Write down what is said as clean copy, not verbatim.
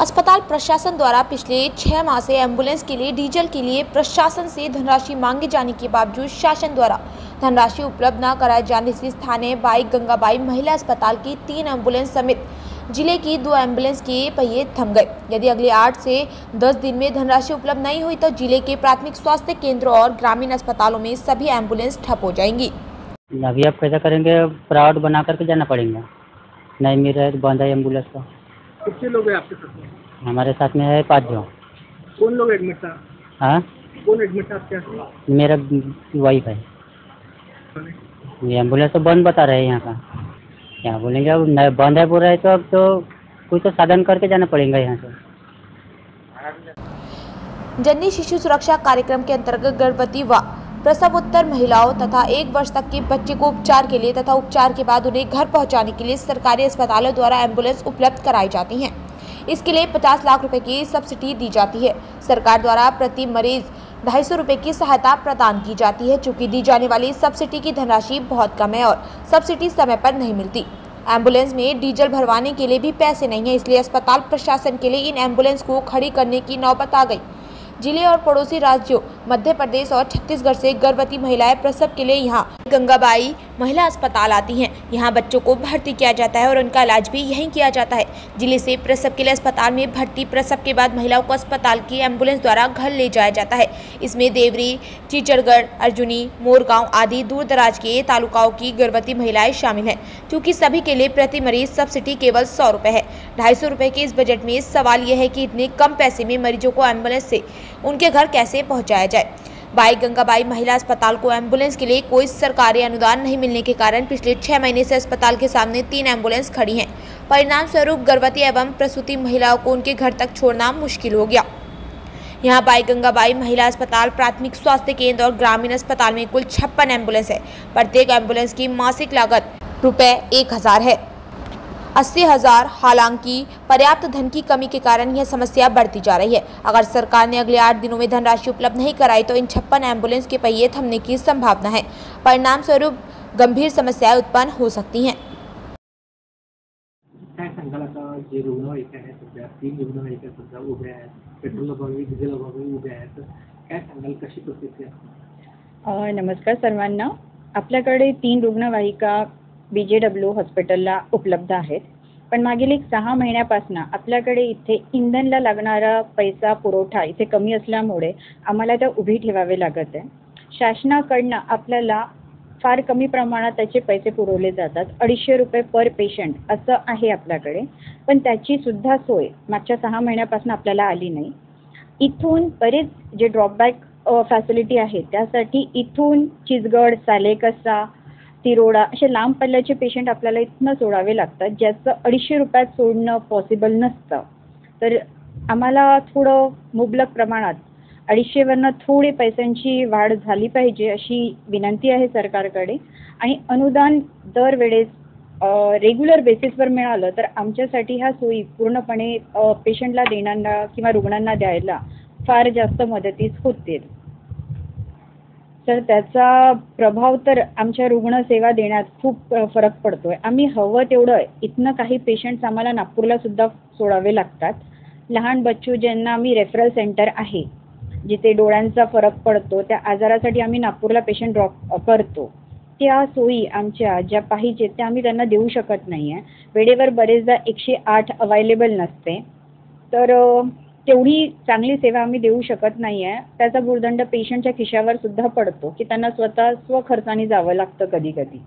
अस्पताल प्रशासन द्वारा पिछले 6 माह से एम्बुलेंस के लिए डीजल के लिए प्रशासन से धनराशि मांगे जाने के बावजूद शासन द्वारा धनराशि उपलब्ध न कराए जाने से स्थानीय बाई गंगाबाई महिला अस्पताल की 3 एम्बुलेंस समेत जिले की 2 एम्बुलेंस के पहिए थम गए। यदि अगले 8 से 10 दिन में धनराशि उपलब्ध नहीं हुई तो जिले के प्राथमिक स्वास्थ्य केंद्र और ग्रामीण अस्पतालों में सभी एम्बुलेंस ठप हो जाएंगी। अभी आप कैसा करेंगे? प्राइवेट बना करके जाना पड़ेगा। नहीं मिल रहा है तो बंद है एम्बुलेंस का। कितने लोग हैं आपके साथ में? हमारे साथ में है 5 जो। कौन लोग एडमिट था? हाँ, कौन एडमिट था आपके साथ? मेरा वाइफ है। ये एम्बुलेंस तो बंद बता रहे हैं यहाँ का। क्या बोलेंगे? अब बंद है बोल रहे तो अब तो कुछ तो साधन करके जाना पड़ेगा यहाँ से। जननी शिशु सुरक्षा कार्यक्रम के अंतर्गत गर्भवती व प्रसवोत्तर महिलाओं तथा 1 वर्ष तक के बच्चे को उपचार के लिए तथा उपचार के बाद उन्हें घर पहुंचाने के लिए सरकारी अस्पतालों द्वारा एम्बुलेंस उपलब्ध कराई जाती हैं। इसके लिए 50 लाख रुपए की सब्सिडी दी जाती है। सरकार द्वारा प्रति मरीज 250 रुपए की सहायता प्रदान की जाती है। चूँकि दी जाने वाली सब्सिडी की धनराशि बहुत कम है और सब्सिडी समय पर नहीं मिलती। एम्बुलेंस में डीजल भरवाने के लिए भी पैसे नहीं है, इसलिए अस्पताल प्रशासन के लिए इन एम्बुलेंस को खड़ी करने की नौबत आ गई। जिले और पड़ोसी राज्यों मध्य प्रदेश और छत्तीसगढ़ से गर्भवती महिलाएं प्रसव के लिए यहाँ गंगाबाई महिला अस्पताल आती हैं। यहाँ बच्चों को भर्ती किया जाता है और उनका इलाज भी यहीं किया जाता है। जिले से प्रसव के लिए अस्पताल में भर्ती प्रसव के बाद महिलाओं को अस्पताल की एम्बुलेंस द्वारा घर ले जाया जाता है। इसमें देवरी, चिचड़गढ़, अर्जुनी, मोरगांव आदि दूर दराज के तालुकाओं की गर्भवती महिलाएं शामिल हैं। क्योंकि सभी के लिए प्रति मरीज सब्सिडी केवल 100 रुपए है। 250 रुपए के इस बजट में सवाल यह है कि इतने कम पैसे में मरीजों को एम्बुलेंस से उनके घर कैसे पहुंचाया जाए। बाई गंगाबाई महिला अस्पताल को एम्बुलेंस के लिए कोई सरकारी अनुदान नहीं मिलने के कारण पिछले 6 महीने से अस्पताल के सामने 3 एम्बुलेंस खड़ी हैं। परिणाम स्वरूप गर्भवती एवं प्रसूति महिलाओं को उनके घर तक छोड़ना मुश्किल हो गया। यहाँ बाई गंगाबाई महिला अस्पताल, प्राथमिक स्वास्थ्य केंद्र और ग्रामीण अस्पताल में कुल 56 एम्बुलेंस है। प्रत्येक एम्बुलेंस की मासिक लागत रुपए 1000 है। 80,000। हालांकि पर्याप्त धन की कमी के कारण यह समस्या बढ़ती जा रही है। अगर सरकार ने अगले 8 दिनों में धनराशि उपलब्ध नहीं कराई तो इन 56 एम्बुलेंस के पहिए थमने की संभावना है। परिणाम स्वरूप गंभीर समस्याएं उत्पन्न हो सकती हैं। काय सांगाल आता जे रुग्णवाहिका आहेत सध्या 3 रुग्णवाहिका सध्या उभ्या आहेत, पेट्रोल अभावी डिझेल अभावी उभ्या आहेत, काय सांगाल कशी परिस्थिती आहे? नमस्कार सर्वांना। आपल्याकडे 3 रुग्णवाहिका BJW हॉस्पिटलला उपलब्ध आहेत, पण मागील 6 महिन्यापासून आपल्याकडे इथे इंधनला लागणारा पैसा पुरवठा इथे कमी असल्यामुळे आम्हाला त्या उभी ठेवावे लागत आहे। शासनाकडून आपल्याला फार कमी प्रमाणात त्याचे पैसे पुरवले जातात। 250 रुपये पर पेशंट असं आहे आपल्याकडे, पण त्याची सुद्धा सोय मागच्या 6 महिन्यापासून आपल्याला आली नाही। इथून बरेच जे ड्रॉपबॅक फॅसिलिटी आहे त्यासाठी इथून चिचगड, सालेकसा, तिरोडा असे लांब पल्ल्याचे पेशंट आपल्याला इथनं सोडावे लागतात, ज्याचं 250 रुपयात सोडणं पॉसिबल नसतं। तर आम्हाला थोडं मुबलक प्रमाणात 250 वरनं थोडे पैशांची वाढ झाली पाहिजे अशी विनंती आहे सरकारकडे। आणि अनुदान दरवेळेस रेग्युलर बेसिसवर मिळालं तर आमच्यासाठी ह्या सोयी पूर्णपणे पेशंटला देणाऱ्यांना किंवा रुग्णांना द्यायला फार जास्त मदतीस होतील। तर त्याचा प्रभाव तर आमच्या रुग्णसेवा देण्यात खूप फरक पडतोय। आम्ही हवं तेवढं इथनं काही पेशंट्स आम्हाला नागपूरला सुद्धा सोडावे लागतात। लहान बच्चू ज्यांना आम्ही रेफरल सेंटर आहे, जिथे डोळ्यांचा फरक पडतो, त्या आजारासाठी आम्ही नागपूरला पेशंट ड्रॉप करतो। त्या सोयी आमच्या ज्या पाहिजेत त्या आम्ही त्यांना देऊ शकत नाही आहे। वेळेवर बरेचदा 108 अवेलेबल नसते, तर तेवढी चांगली सेवा आम्ही देऊ शकत नाही आहे। त्याचा भुर्दंड पेशंटच्या खिशावर सुद्धा पडतो की त्यांना स्वतः स्वखर्चाने जावं लागतं कधी-कधी।